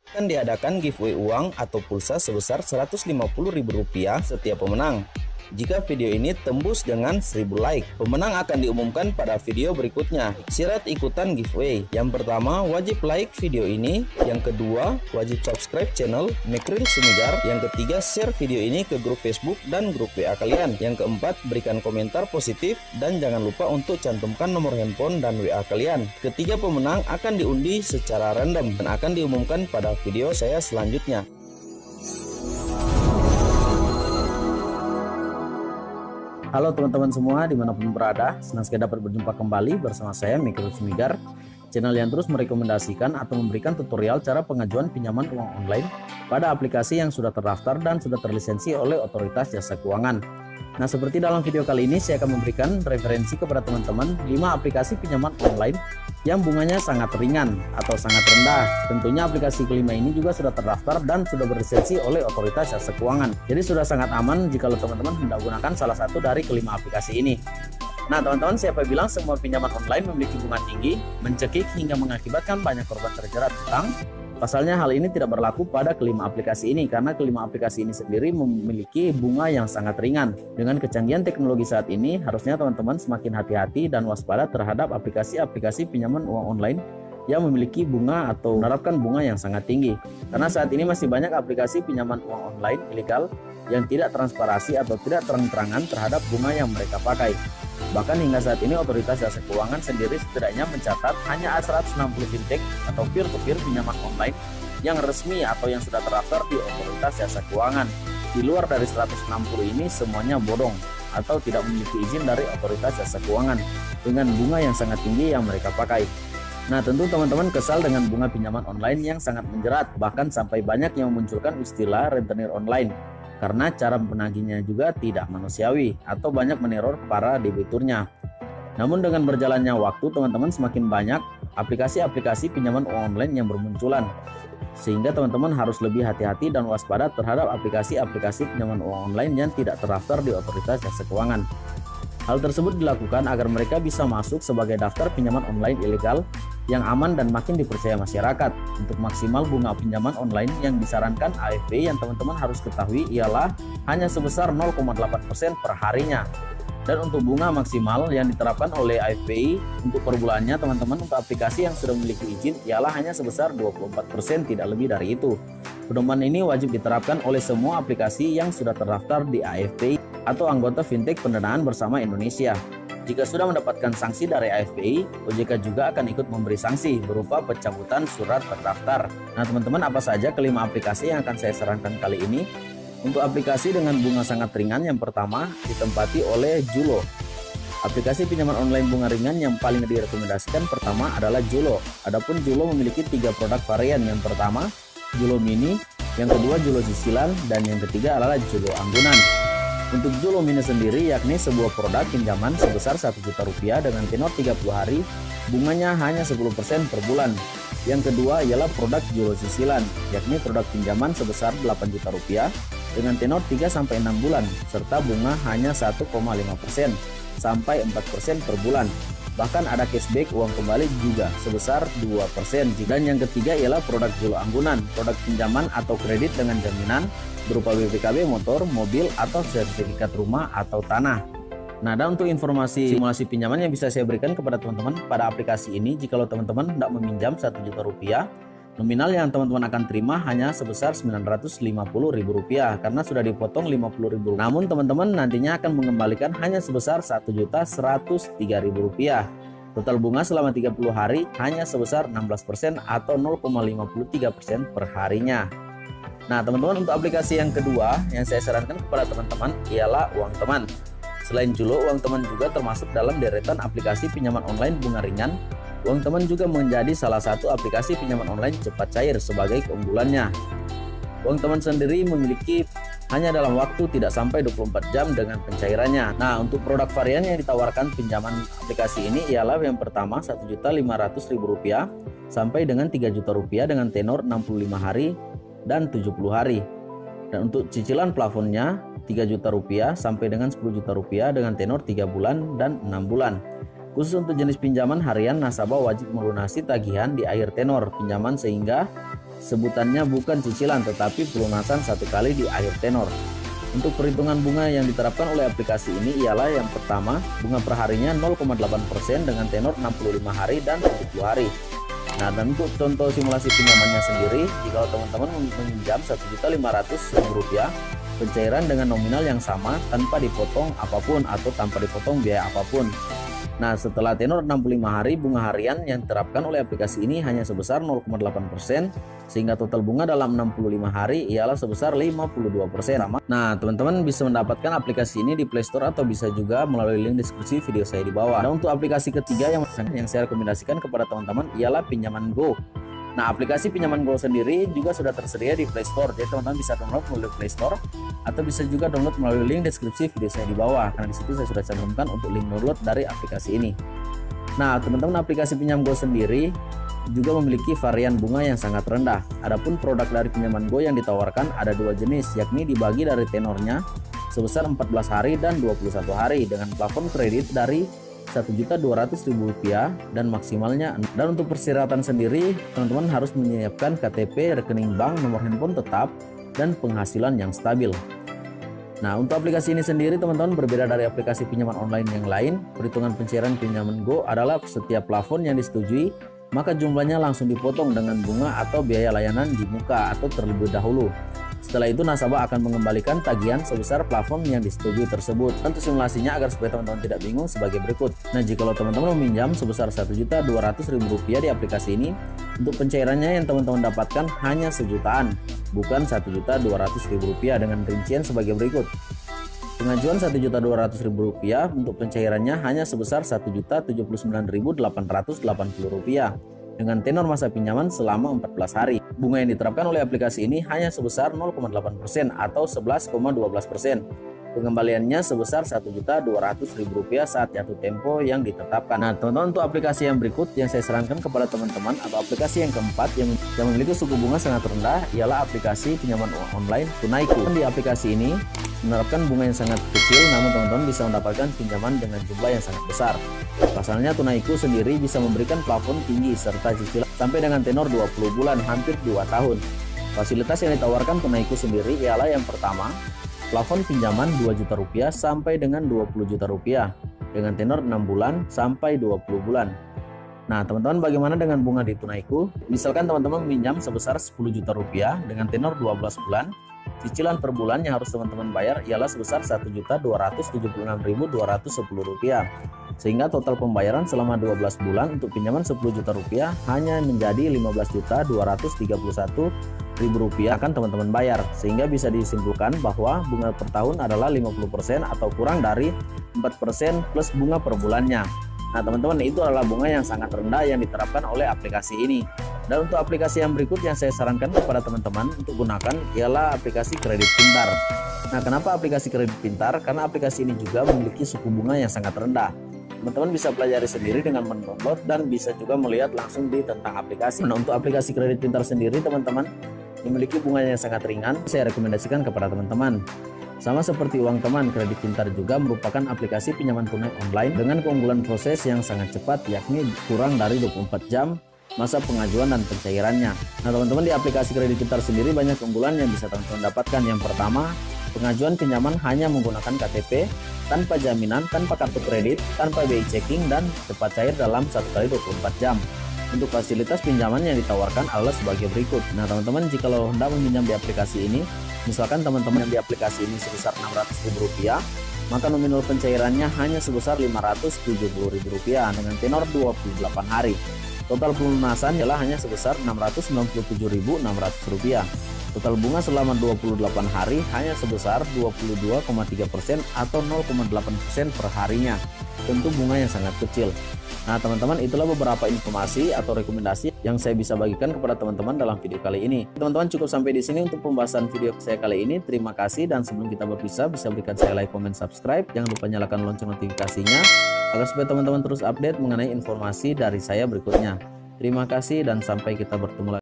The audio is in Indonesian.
akan diadakan giveaway uang atau pulsa sebesar Rp150.000 setiap pemenang. Jika video ini tembus dengan 1000 like, pemenang akan diumumkan pada video berikutnya. Syarat ikutan giveaway: yang pertama, wajib like video ini. Yang kedua, wajib subscribe channel Mekril Sumigar. Yang ketiga, share video ini ke grup Facebook dan grup WA kalian. Yang keempat, berikan komentar positif dan jangan lupa untuk cantumkan nomor handphone dan WA kalian. Ketiga pemenang akan diundi secara random dan akan diumumkan pada video saya selanjutnya. Halo teman-teman semua dimanapun berada, senang sekali dapat berjumpa kembali bersama saya Mekril Sumigar, channel yang terus merekomendasikan atau memberikan tutorial cara pengajuan pinjaman uang online pada aplikasi yang sudah terdaftar dan sudah terlisensi oleh Otoritas Jasa Keuangan. Nah, seperti dalam video kali ini saya akan memberikan referensi kepada teman-teman 5 aplikasi pinjaman online yang bunganya sangat ringan atau sangat rendah. Tentunya aplikasi kelima ini juga sudah terdaftar dan sudah berlisensi oleh Otoritas Jasa Keuangan. Jadi sudah sangat aman jika teman-teman hendak gunakan salah satu dari kelima aplikasi ini. Nah teman-teman, siapa bilang semua pinjaman online memiliki bunga tinggi, mencekik hingga mengakibatkan banyak korban terjerat hutang? Pasalnya hal ini tidak berlaku pada kelima aplikasi ini karena kelima aplikasi ini sendiri memiliki bunga yang sangat ringan. Dengan kecanggihan teknologi saat ini, harusnya teman-teman semakin hati-hati dan waspada terhadap aplikasi-aplikasi pinjaman uang online yang memiliki bunga atau menerapkan bunga yang sangat tinggi. Karena saat ini masih banyak aplikasi pinjaman uang online ilegal yang tidak transparansi atau tidak terang-terangan terhadap bunga yang mereka pakai. Bahkan hingga saat ini Otoritas Jasa Keuangan sendiri setidaknya mencatat hanya 160 fintech atau peer-to-peer pinjaman online yang resmi atau yang sudah terdaftar di Otoritas Jasa Keuangan. Di luar dari 160 ini semuanya bodong atau tidak memiliki izin dari Otoritas Jasa Keuangan dengan bunga yang sangat tinggi yang mereka pakai. Nah tentu teman-teman kesal dengan bunga pinjaman online yang sangat menjerat, bahkan sampai banyak yang memunculkan istilah rentenir online karena cara menagihnya juga tidak manusiawi atau banyak meneror para debiturnya. Namun dengan berjalannya waktu teman-teman semakin banyak aplikasi-aplikasi pinjaman uang online yang bermunculan, sehingga teman-teman harus lebih hati-hati dan waspada terhadap aplikasi-aplikasi pinjaman uang online yang tidak terdaftar di Otoritas Jasa Keuangan. Hal tersebut dilakukan agar mereka bisa masuk sebagai daftar pinjaman online ilegal yang aman dan makin dipercaya masyarakat. Untuk maksimal bunga pinjaman online yang disarankan AFPI yang teman-teman harus ketahui ialah hanya sebesar 0,8% per harinya. Dan untuk bunga maksimal yang diterapkan oleh AFPI untuk per bulannya teman-teman untuk aplikasi yang sudah memiliki izin ialah hanya sebesar 24%, tidak lebih dari itu. Pedoman ini wajib diterapkan oleh semua aplikasi yang sudah terdaftar di AFPI atau anggota fintech pendanaan bersama Indonesia. Jika sudah mendapatkan sanksi dari AFPI, OJK juga akan ikut memberi sanksi berupa pencabutan surat terdaftar. Nah teman-teman, apa saja kelima aplikasi yang akan saya sarankan kali ini? Untuk aplikasi dengan bunga sangat ringan, yang pertama ditempati oleh Julo. Aplikasi pinjaman online bunga ringan yang paling direkomendasikan pertama adalah Julo. Adapun Julo memiliki 3 produk varian. Yang pertama Julo Mini, yang kedua Julo Cicilan, dan yang ketiga adalah Julo Anggunan. Untuk Julo Mini sendiri yakni sebuah produk pinjaman sebesar Rp1.000.000 dengan tenor 30 hari, bunganya hanya 10% per bulan. Yang kedua ialah produk Julo Cicilan, yakni produk pinjaman sebesar Rp8.000.000 dengan tenor 3-6 bulan, serta bunga hanya 1,5% sampai 4% per bulan. Bahkan ada cashback uang kembali juga sebesar 2%. Dan yang ketiga ialah produk Julo Anggunan, produk pinjaman atau kredit dengan jaminan berupa BPKB motor, mobil, atau sertifikat rumah atau tanah. Nah, dan untuk informasi simulasi pinjaman yang bisa saya berikan kepada teman-teman pada aplikasi ini, jikalau teman-teman hendak meminjam Rp1.000.000, nominal yang teman-teman akan terima hanya sebesar Rp950.000 karena sudah dipotong Rp50.000. Namun teman-teman nantinya akan mengembalikan hanya sebesar Rp1.103.000. Total bunga selama 30 hari hanya sebesar 16% atau 0,53% per harinya. Nah teman-teman, untuk aplikasi yang kedua yang saya sarankan kepada teman-teman ialah Uang Teman. Selain Julo, Uang Teman juga termasuk dalam deretan aplikasi pinjaman online bunga ringan. Uang Teman juga menjadi salah satu aplikasi pinjaman online cepat cair sebagai keunggulannya. Uang Teman sendiri memiliki hanya dalam waktu tidak sampai 24 jam dengan pencairannya. Nah, untuk produk varian yang ditawarkan pinjaman aplikasi ini ialah yang pertama Rp1.500.000 sampai dengan Rp3.000.000 dengan tenor 65 hari dan 70 hari. Dan untuk cicilan plafonnya Rp3.000.000 sampai dengan Rp10.000.000 dengan tenor 3 bulan dan 6 bulan. Khusus untuk jenis pinjaman harian, nasabah wajib melunasi tagihan di akhir tenor pinjaman sehingga sebutannya bukan cicilan tetapi pelunasan satu kali di akhir tenor. Untuk perhitungan bunga yang diterapkan oleh aplikasi ini ialah yang pertama, bunga perharinya 0,8% dengan tenor 65 hari dan 70 hari. Nah, dan untuk contoh simulasi pinjamannya sendiri, jika teman-teman meminjam Rp1.500.000, pencairan dengan nominal yang sama tanpa dipotong apapun atau tanpa dipotong biaya apapun. Nah, setelah tenor 65 hari, bunga harian yang diterapkan oleh aplikasi ini hanya sebesar 0,8%, sehingga total bunga dalam 65 hari ialah sebesar 52%. Nah, teman-teman bisa mendapatkan aplikasi ini di Play Store atau bisa juga melalui link deskripsi video saya di bawah. Nah, untuk aplikasi ketiga yang saya rekomendasikan kepada teman-teman ialah Pinjaman Go. Nah, aplikasi Pinjaman Go sendiri juga sudah tersedia di Play Store, jadi teman-teman bisa download melalui Play Store atau bisa juga download melalui link deskripsi video saya di bawah, karena disitu saya sudah cantumkan untuk link download dari aplikasi ini. Nah, teman-teman, aplikasi Pinjam Go sendiri juga memiliki varian bunga yang sangat rendah. Adapun produk dari Pinjaman Go yang ditawarkan ada dua jenis, yakni dibagi dari tenornya sebesar 14 hari dan 21 hari dengan plafon kredit dari Rp1.200.000 dan maksimalnya. Dan untuk persyaratan sendiri, teman-teman harus menyiapkan KTP, rekening bank, nomor handphone tetap, dan penghasilan yang stabil. Nah, untuk aplikasi ini sendiri teman-teman berbeda dari aplikasi pinjaman online yang lain. Perhitungan pencairan Pinjaman Go adalah setiap plafon yang disetujui, maka jumlahnya langsung dipotong dengan bunga atau biaya layanan di muka atau terlebih dahulu. Setelah itu nasabah akan mengembalikan tagihan sebesar plafon yang disetujui tersebut. Untuk simulasinya agar supaya teman-teman tidak bingung sebagai berikut. Nah, jika teman-teman meminjam sebesar Rp1.200.000 di aplikasi ini, untuk pencairannya yang teman-teman dapatkan hanya sejutaan, bukan Rp1.200.000 dengan rincian sebagai berikut. Pengajuan Rp1.200.000 untuk pencairannya hanya sebesar Rp1.079.880 dengan tenor masa pinjaman selama 14 hari. Bunga yang diterapkan oleh aplikasi ini hanya sebesar 0,8% atau 11,12%. Pengembaliannya sebesar Rp1.200.000 saat jatuh tempo yang ditetapkan. Nah, teman-teman, untuk aplikasi yang berikut yang saya sarankan kepada teman-teman atau aplikasi yang keempat yang memiliki suku bunga sangat rendah ialah aplikasi pinjaman uang online Tunaiku. Di aplikasi ini menerapkan bunga yang sangat kecil, namun teman-teman bisa mendapatkan pinjaman dengan jumlah yang sangat besar. Pasalnya Tunaiku sendiri bisa memberikan plafon tinggi serta cicilan sampai dengan tenor 20 bulan, hampir 2 tahun. Fasilitas yang ditawarkan Tunaiku sendiri ialah yang pertama, plafon pinjaman Rp2 juta sampai dengan Rp20 juta dengan tenor 6 bulan sampai 20 bulan. Nah, teman-teman, bagaimana dengan bunga di Tunaiku? Misalkan teman-teman meminjam sebesar Rp10 juta dengan tenor 12 bulan, cicilan per bulan yang harus teman-teman bayar ialah sebesar Rp1.276.210, sehingga total pembayaran selama 12 bulan untuk pinjaman Rp10 juta hanya menjadi Rp15.231.000 akan teman-teman bayar, sehingga bisa disimpulkan bahwa bunga per tahun adalah 50% atau kurang dari 4% plus bunga per bulannya. Nah, teman-teman, itu adalah bunga yang sangat rendah yang diterapkan oleh aplikasi ini. Dan untuk aplikasi yang berikut yang saya sarankan kepada teman-teman untuk gunakan ialah aplikasi Kredit Pintar. Nah, kenapa aplikasi Kredit Pintar? Karena aplikasi ini juga memiliki suku bunga yang sangat rendah. Teman-teman bisa pelajari sendiri dengan mendownload dan bisa juga melihat langsung di tentang aplikasi. Nah, untuk aplikasi Kredit Pintar sendiri teman-teman memiliki bunga yang sangat ringan, saya rekomendasikan kepada teman-teman. Sama seperti Uang Teman, Kredit Pintar juga merupakan aplikasi pinjaman tunai online dengan keunggulan proses yang sangat cepat, yakni kurang dari 24 jam masa pengajuan dan pencairannya. Nah, teman-teman, di aplikasi Kredit Pintar sendiri banyak keunggulan yang bisa teman-teman dapatkan. Yang pertama, pengajuan pinjaman hanya menggunakan KTP, tanpa jaminan, tanpa kartu kredit, tanpa BI checking, dan cepat cair dalam 1 kali 24 jam. Untuk fasilitas pinjaman yang ditawarkan adalah sebagai berikut. Nah, teman-teman, jika hendak meminjam di aplikasi ini, misalkan teman-teman yang di aplikasi ini sebesar Rp600.000, maka nominal pencairannya hanya sebesar Rp570.000 dengan tenor 28 hari. Total pelunasan ialah hanya sebesar Rp697.600. Total bunga selama 28 hari hanya sebesar 22,3% atau 0,8% per harinya. Tentu bunga yang sangat kecil. Nah, teman-teman, itulah beberapa informasi atau rekomendasi yang saya bisa bagikan kepada teman-teman dalam video kali ini. Teman-teman, cukup sampai di sini untuk pembahasan video saya kali ini. Terima kasih, dan sebelum kita berpisah bisa berikan saya like, comment, subscribe. Jangan lupa nyalakan lonceng notifikasinya agar supaya teman-teman terus update mengenai informasi dari saya berikutnya. Terima kasih dan sampai kita bertemu lagi.